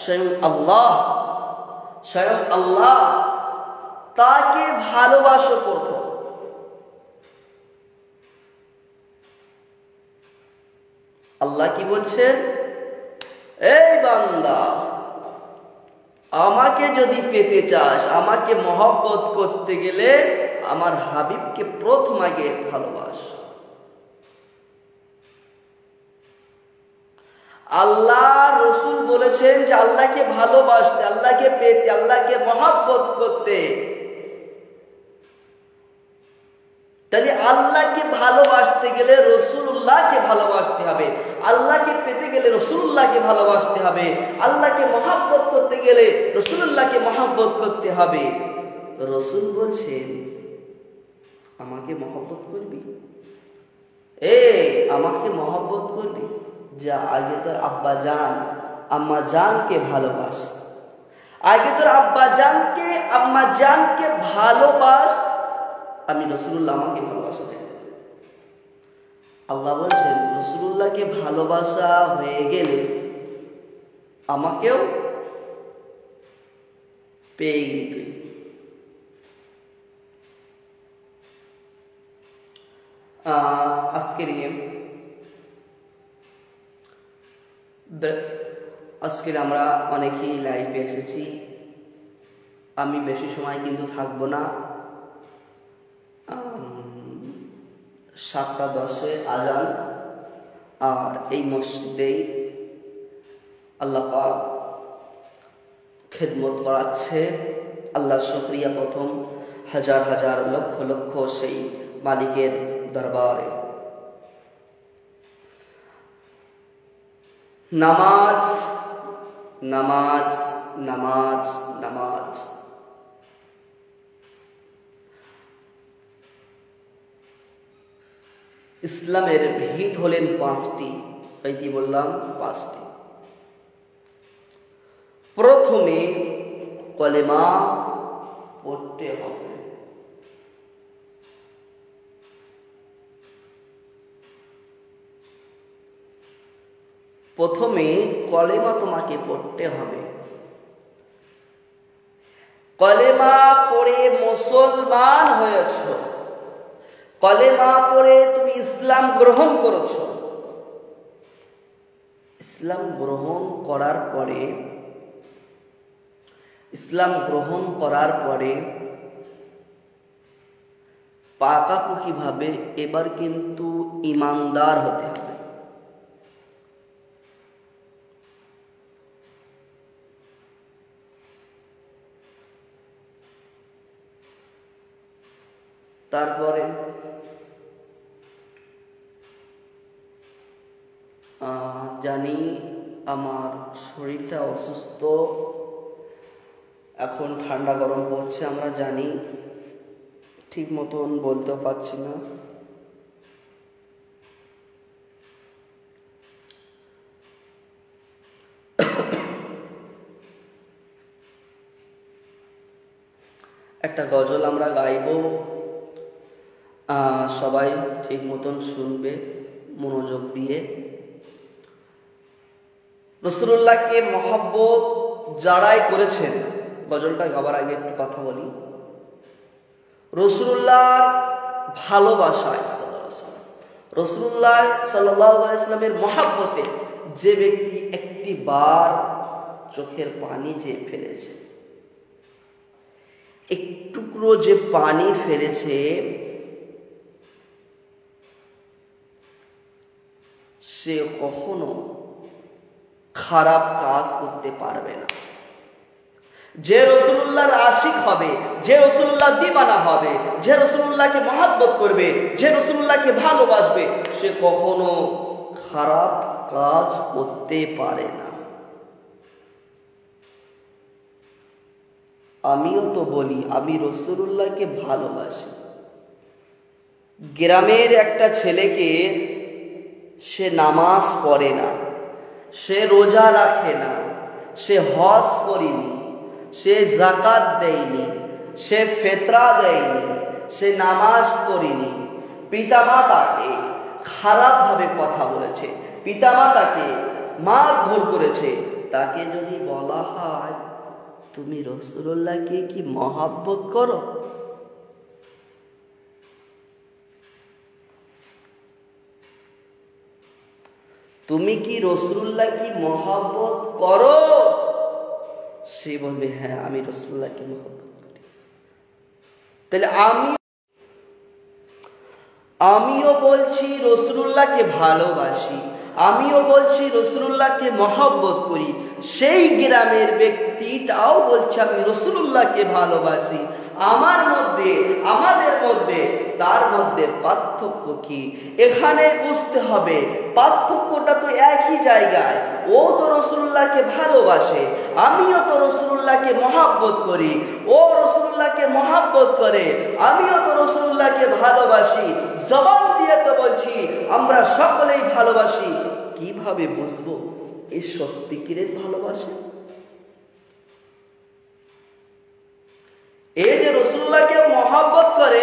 স্বয়ং আল্লাহ তাকে ভালোবাসো প্রথম। আল্লাহ কি বলছেন? এই বান্দা, আমাকে যদি পেতে চাস, আমাকে মহব্বত করতে গেলে আমার হাবিবকে প্রথম আগে ভালোবাস। আল্লাহ রসুল বলেছেন যে আল্লাহকে ভালোবাসতে, আল্লাহকে পেতে, আল্লাহকে মহব্বত করতে, তাহলে আল্লাহকে ভালোবাসতে গেলে রসুল্লাহকে ভালোবাসতে হবে, আল্লাহকে পেতে গেলে রসুল্লাহকে ভালোবাসতে হবে, আল্লাহকে মহব্বত করতে গেলে রসুল্লাহকে মহব্বত করতে হবে। রসুল বলছেন আমাকে মহব্বত করবি, আমাকে মহব্বত করবি, যা আগে তোর আব্বা জান আম্মা জানকে ভালোবাস, আগে তোর আব্বা জানকে আম্মা জানকে ভালোবাস, আমি রসুল্লাহ আমাকে ভালোবাসা দেন। আল্লাহ বলছেন রসুল্লাহকে ভালোবাসা হয়ে গেলে আমাকেও পেয়ে গেলি। আজকে আমরা অনেকেই লাইভে এসেছি। আমি বেশি সময় কিন্তু থাকবো না। 7:10 আজান, আর এই মসজিদেই আল্লাহ পাক খেদমত করাচ্ছে। আল্লাহ শুকরিয়া প্রথম, হাজার হাজার লক্ষ লক্ষ সেই মালিকের দরবারে। নামাজ নামাজ নামাজ নামাজ। ইসলামের ভিত হলেন 5টি। কি বললাম? 5টি। প্রথমে কলেমা পড়তে হবে। প্রথমে কলেমা তোমাকে পড়তে হবে। কলেমা পড়ে মুসলমান হয়েছ, কলেমা পড়ে তুমি ইসলাম গ্রহণ করেছ। ইসলাম গ্রহণ করার পরে পাকাপাকি ভাবে এবার কিন্তু ঈমানদার হতে হবে। তারপরে জানি আমার শরীরটা অসুস্থ, এখন ঠান্ডা গরম পড়ছে, আমরা জানি, ঠিক মতন বলতেও পারছি না। একটা গজল আমরা গাইব, সবাই ঠিক মতন শুনবে মনোযোগ দিয়ে। রাসূলুল্লাহকে মহব্বত যারাই করেছেন, গজলটা গাবার আগে একটু কথা বলি। রাসূলুল্লাহর ভালোবাসায়, রাসূলুল্লাহ সাল্লাল্লাহু আলাইহি ওয়াসাল্লামের মহব্বতে যে ব্যক্তি একটি বার চোখের পানি যে ফেলেছে, একটুকরো যে পানি ফেলেছে, সে কখনো খারাপ কাজ করতে পারবে না। যে রাসূলুল্লাহর আশিক হবে, যে রাসূলুল্লাহ দিওয়ানা হবে, যে রাসূলুল্লাহকে মহব্বত করবে, যে রাসূলুল্লাহকে ভালোবাসবে, সে কখনো খারাপ কাজ করতে পারে না। আমিও তো বলি আমি রাসূলুল্লাহকে ভালোবাসি। গ্রামের একটা ছেলেকে সে নামাজ পড়ে না, সে রোজা রাখে না, সে হজ করেনি, সে যাকাত দেয়নি, সে ফিতরা দেয়নি, সে নামাজ পড়েনি, পিতামাতাকে খারাপভাবে কথা বলেছে, পিতামাতাকে মারধর করেছে, তাকে যদি বলা হয় তুমি রাসূলুল্লাহকে কি মহব্বত করো, তুমি কি রাসূলুল্লাহ কি মহব্বত করো, সে বলবে হ্যাঁ আমি রাসূলুল্লাহকে মহব্বত করি। তাহলে আমিও বলছি রাসূলুল্লাহকে ভালোবাসি, আমিও বলছি রাসূলুল্লাহকে মহব্বত করি, সেই গ্রামের ব্যক্তিটাও বলছে আমি রাসূলুল্লাহকে ভালোবাসি। আমাদের মধ্যে তার মধ্যে পার্থক্য কি? এখানে বুঝতে হবে পার্থক্যটা তো একই জায়গায়। ও তো রাসূলুল্লাহকে ভালোবাসে, আমিও তো রাসূলুল্লাহকে মহব্বত করি। ও রাসূলুল্লাহকে মহব্বত করে, আমিও তো রাসূলুল্লাহকে ভালোবাসি। জবান দিয়ে তো বলছি আমরা সকলেই ভালোবাসি। কিভাবে বুঝবো এই সত্যিকারের ভালোবাসে? এই যে রাসূলুল্লাহকে মহব্বত করে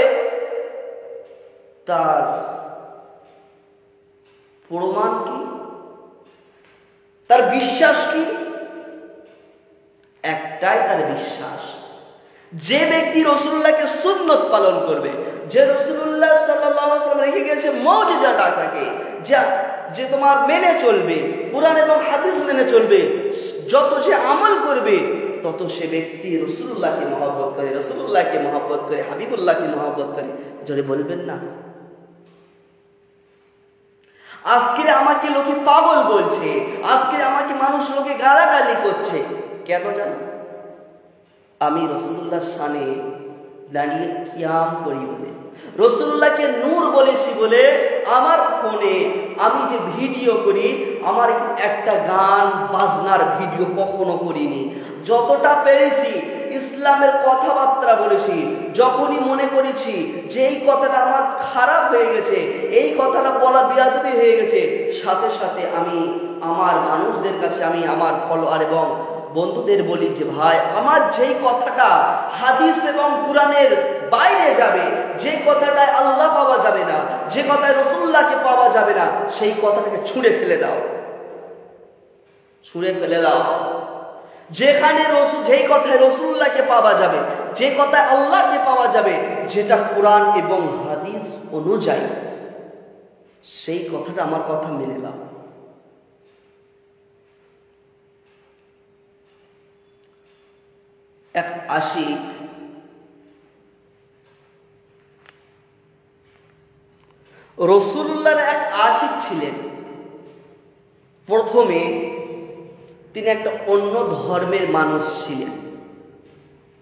তার প্রমাণ কি, তার বিশ্বাস কি? একটাই তার বিশ্বাস, যে ব্যক্তি রাসূলুল্লাহকে সুন্নত পালন করবে, যে রাসূলুল্লাহ সাল্লাল্লাহু আলাইহি ওয়াসাল্লাম রেখে গেছে মুজিজাটাকে, যে তোমার মেনে চলবে, কুরআন এবং হাদিস মেনে চলবে, যত যে আমল করবে তত সে ব্যক্তি রাসূলুল্লাহকে মহব্বত করে, রাসূলুল্লাহকে মহব্বত করে, হাবিবুল্লাহকে মহব্বত করে। জোরে বলবেন না? আজকে আমাকে লোকে পাগল বলছে, আজকে আমাকে মানুষ লোকে গালাগালি করছে, কেন জানো? আমি রাসূলুল্লাহর শানে দাঁড়িয়ে কিয়াম করি বলে, রাসূলুল্লাহকে নূর বলেছি বলে আমার ফোনে আমি যে ভিডিও করি, আমার একটা গান বাজনার ভিডিও কখনো করিনি। যতটা পেরেছি ইসলামের কথাবার্তা বলেছি। যখনই মনে করেছি যে এই কথাটা আমার খারাপ হয়ে গেছে, এই কথাটা বলা বিয়াদবি হয়ে গেছে, সাথে সাথে আমি আমার মানুষদের কাছে, আমি আমার ফলোয়ার এবং বন্ধুদের বলি যে ভাই আমার যেই কথাটা হাদিস এবং কুরআনের বাইরে যাবে, যে কথাটায় আল্লাহ পাওয়া যাবে না, যে কথায় রাসূলুল্লাহকে পাওয়া যাবে না, সেই কথাটাকে ছুঁড়ে ফেলে দাও, ছুঁড়ে ফেলে দাও। যেখানে যেই কথায় রাসূলুল্লাহকে পাওয়া যাবে, যে কথায় আল্লাহকে পাওয়া যাবে, যেটা কুরআন এবং হাদিস অনুযায়ী, সেই কথাটা আমার কথা মেনে নাও। এক আশিক রাসূলুল্লাহর এক আশিক ছিলেন। প্রথমে তিনি একটা অন্য ধর্মের মানুষ ছিলেন।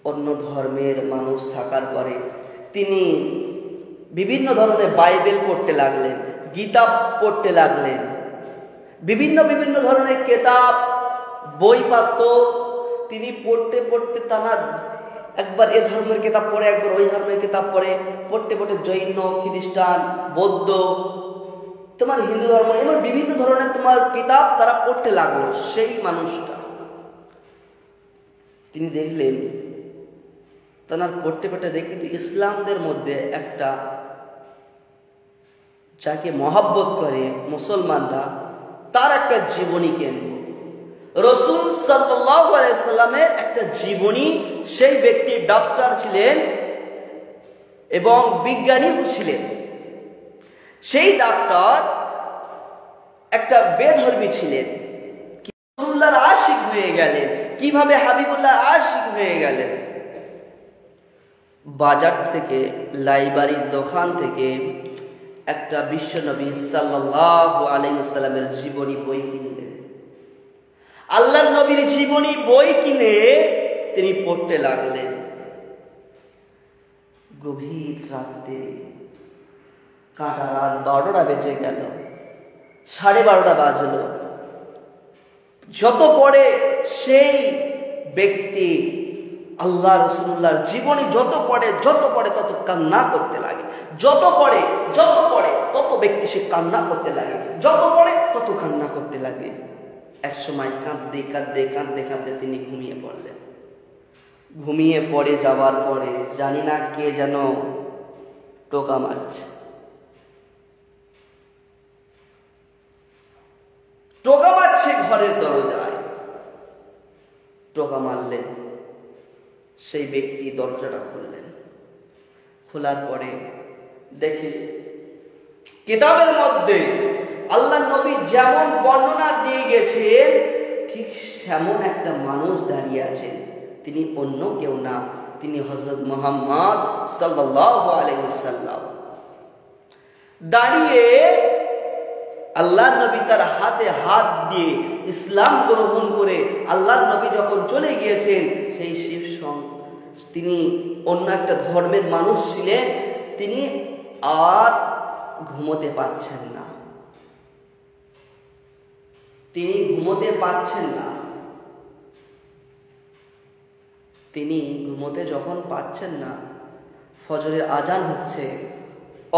অন্য ধর্মের মানুষ থাকার পরে তিনি বিভিন্ন ধরনের বাইবেল পড়তে লাগলেন, গীতা পড়তে লাগলেন, বিভিন্ন ধরনের কিতাব বইপত্র তিনি পড়তে পড়তে তারা একবার এ ধর্মের কিতাব পড়ে, একবার ওই ধর্মের কিতাব পড়ে, পড়তে পড়তে জৈন, খ্রিস্টান, বৌদ্ধ, তোমার হিন্দু ধর্ম, এবার বিভিন্ন ধরনের তোমার কিতাব তারা পড়তে লাগলো। সেই মানুষটা তিনি দেখলেন, তার পড়তে পড়তে দেখতে ইসলামদের মধ্যে একটা, যাকে মহব্বত করে মুসলমানরা, তার একটা জীবনী কেন্দ্র, রাসূল সাল্লাল্লাহু আলাইহি সাল্লামের একটা জীবনী। সেই ব্যক্তি ডাক্তার ছিলেন এবং বিজ্ঞানীও ছিলেন। সেই ডাক্তার একটা বেধর্মী ছিলেন। হাবিবুল্লাহর আশিক হয়ে গেলেন। কিভাবে হাবিবুল্লাহর আশিক হয়ে গেলেন? বাজার থেকে, লাইব্রেরির দোকান থেকে একটা বিশ্বনবী সাল্লাল্লাহু আলাইহি ওয়াসাল্লামের জীবনী বই কিনলেন। আল্লাহর নবীর জীবনী বই কিনে তিনি পড়তে লাগলেন। গভীর রাতে, কাঁটা রাত 12টা বেজে গেল, 12:30 বাজলো। যত পড়ে সেই ব্যক্তি আল্লাহ রাসূলুল্লাহর জীবনী যত পড়ে তত কান্না করতে লাগে। যত পড়ে তত ব্যক্তি সে কান্না করতে লাগে, যত পড়ে তত কান্না করতে লাগে। এক সময় কাঁদতে তিনি ঘুমিয়ে পড়লেন। ঘুমিয়ে পড়ে যাওয়ার পরে জানি না কে যেন টোকা মারছে। ঘরের দরজায়। টোকা মারলেন, সেই ব্যক্তি দরজাটা খুললেন। খোলার পরে দেখে কিতাবের মধ্যে আল্লাহ নবী যেমন বর্ণনা দিয়ে গেছেন ঠিক সেমন একটা মানুষ দাঁড়িয়ে আছেন। তিনি অন্য কেউ না, তিনি হযরত মুহাম্মদ সাল্লাল্লাহু আলাইহি ওয়াসাল্লাম। দাঁড়িয়ে আল্লাহর নবী তার হাতে হাত দিয়ে ইসলাম গ্রহণ করে আল্লাহর নবী যখন চলে গিয়েছেন, সেই শিব তিনি অন্য একটা ধর্মের মানুষ ছিলেন, তিনি আর ঘুমোতে পারছেন না। তিনি ঘুমোতে পারছেন না। তিনি ঘুমোতে যখন পাচ্ছেন না, ফজরের আজান হচ্ছে,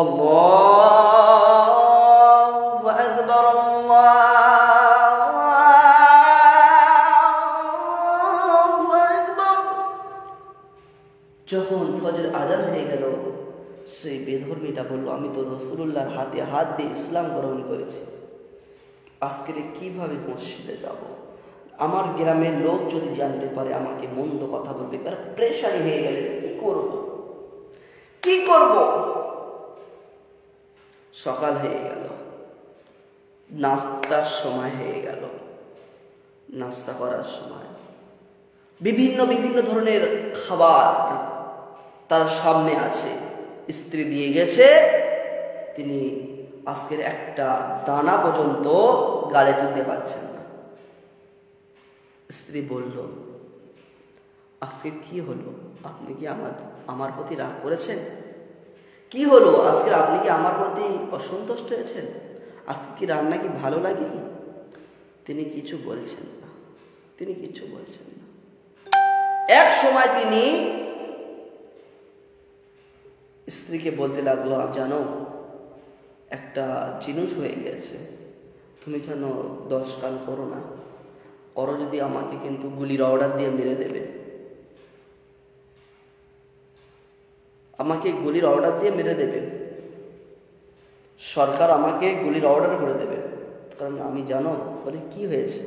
আল্লাহু আকবার, আল্লাহু আকবার। যখন ফজরের আজান হয়ে গেল, সেই বেধর্মীটা বলল, আমি তো রাসূলুল্লাহর হাতে হাত দিয়ে ইসলাম গ্রহণ করেছি, আজকে কিভাবে মসজিদে যাব? আমার গ্রামের লোক যদি জানতে পারে আমাকে মন্দ কথা বলবে, তার প্রেশানি হয়ে গেলে কি করব? কি করব? সকাল হয়ে গেল, নাস্তার সময় হয়ে গেল। নাস্তা করার সময় বিভিন্ন বিভিন্ন ধরনের খাবার তার সামনে আছে, স্ত্রী দিয়ে গেছে, তিনি আজকের একটা দানা পর্যন্ত গালে তুলতে পারছেন না। স্ত্রী বলল, আজকে কি হলো? আপনি কি আমার প্রতি রাগ করেছেন? কি হলো আজকে? আপনি কি আমার প্রতি অসন্তুষ্ট হয়েছেন? আজকে কি রান্না কি ভালো লাগে? তিনি কিছু বলছেন না, তিনি কিছু বলছেন না। এক সময় তিনি স্ত্রীকে বলতে লাগলো, জানো একটা জিনিস হয়ে গেছে, তুমি যেন 10 কান করো না, করো যদি আমাকে কিন্তু গুলির অর্ডার দিয়ে মেরে দেবে, আমাকে গুলির অর্ডার দিয়ে মেরে দেবে, সরকার আমাকে গুলির অর্ডার করে দেবে, কারণ আমি জানো। বলে কি হয়েছে?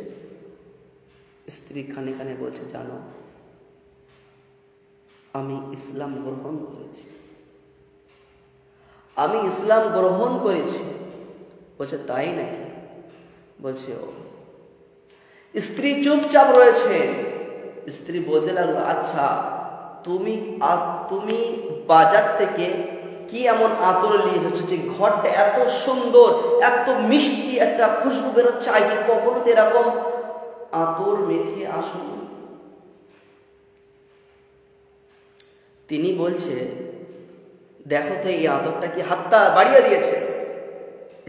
স্ত্রী খানে খানে বলছে, জানো আমি ইসলাম গ্রহণ করেছি, আমি ইসলাম গ্রহণ করেছি। বলছে তাই নাকি? বলছে ও। স্ত্রী চুপচাপ রয়েছে। স্ত্রী বলতে লাগলো, আচ্ছা তুমি বাজার থেকে কি এমন আতর নিয়ে এসেছো যে ঘরটা এত সুন্দর, এত মিষ্টি একটা খুশবু বেরোচ্ছে, আগে কখনো তো এরকম আতর মেখে আসুন। তিনি বলছে, দেখো তো এই আতরটা কি? হাতটা বাড়িয়ে দিয়েছে।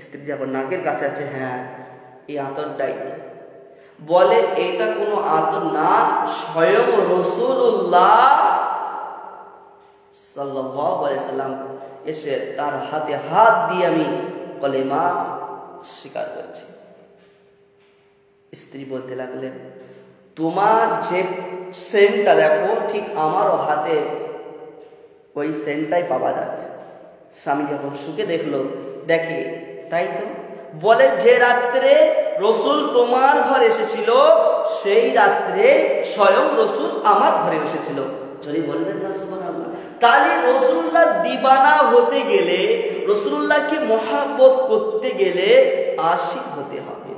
স্ত্রী যখন নাকের কাছে আছে, হ্যাঁ এই আতরটাই। বলে এটা কোনো আতর না, স্বয়ং রাসূলুল্লাহ সাল্লাল্লাহু আলাইহি সাল্লাম এসে তার হাতে হাত দিয়ে আমি কলেমা স্বীকার করছি। স্ত্রী বলতে লাগলেন, তোমার যে সেন্টটা দেখো, ঠিক আমারও হাতে ওই সেন্টটাই পাওয়া যাচ্ছে। স্বামী যখন শুকে দেখলো, দেখে তাই তো। বলে যে রাত্রে রসুল তোমার ঘরে এসেছিল, সেই রাত্রে স্বয়ং রসুল আমার ঘরে এসেছিল। যদি বলবেন না সুবহানাল্লাহ। তাহলে রসুল্লাহ দিবানা হতে গেলে, রসুল্লাহকে মহাব্বত করতে গেলে আশিক হতে হবে,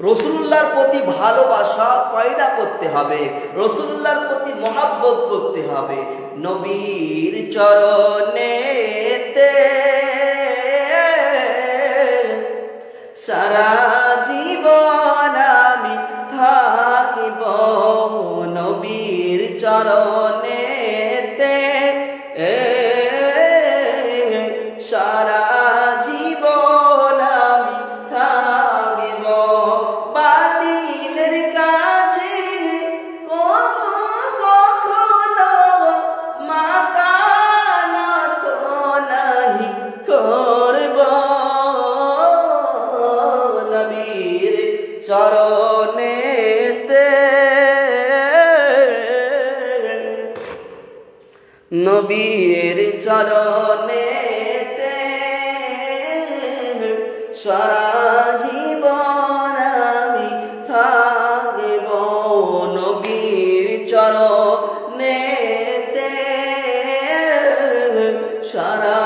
রসুল্লাহর প্রতি ভালোবাসা পয়দা করতে হবে, রসুল্লাহর প্রতি মহাব্বত করতে হবে। নবীর চরণেতে সারা জীবন আমি থাকিব, নবীর চরণেতে সারা জীবন আমি থাকিব। বাতিলের কাছে কখনো মাথা নত নাহি করব, নবীর চরণেতে, নবীর চরণেতে সারা জীবন আমি থাকিব, নবীর চরণেতে সারা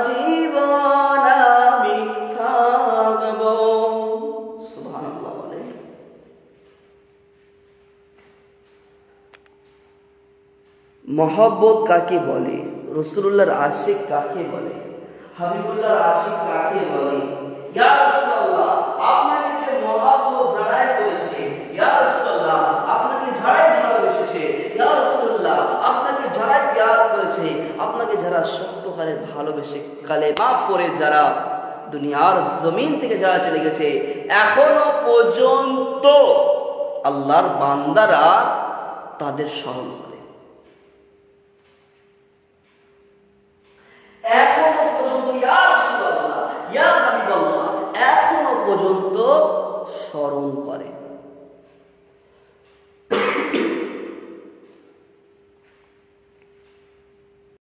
জীবন আমি থাকব। সুবহানাল্লাহ বলে। মহব্বত কাকে বলে? রাসূলুল্লাহর আশিক কাকে বলে? হাবিবুল্লাহর আশিক কাকে বলে? ইয়া রাসূলুল্লাহ, আপনাকে যে মহব্বত যারাই করেছে, ইয়া রাসূলুল্লাহ আপনাকে যারাই ভালোবেসেছে, ইয়া রাসূলুল্লাহ আপনাকে যারাই প্যার করেছে, আপনাকে যারা সত্যকারে ভালোবেসে কালেমা পড়ে যারা দুনিয়ার জমিন থেকে যারা চলে গেছে, এখনো পর্যন্ত আল্লাহর বান্দারা তাদের স্মরণ করে, এখনো পর্যন্ত ইয়া রাসূলুল্লাহ ইয়া হাবিবাল্লাহ এখনো পর্যন্ত স্মরণ করে।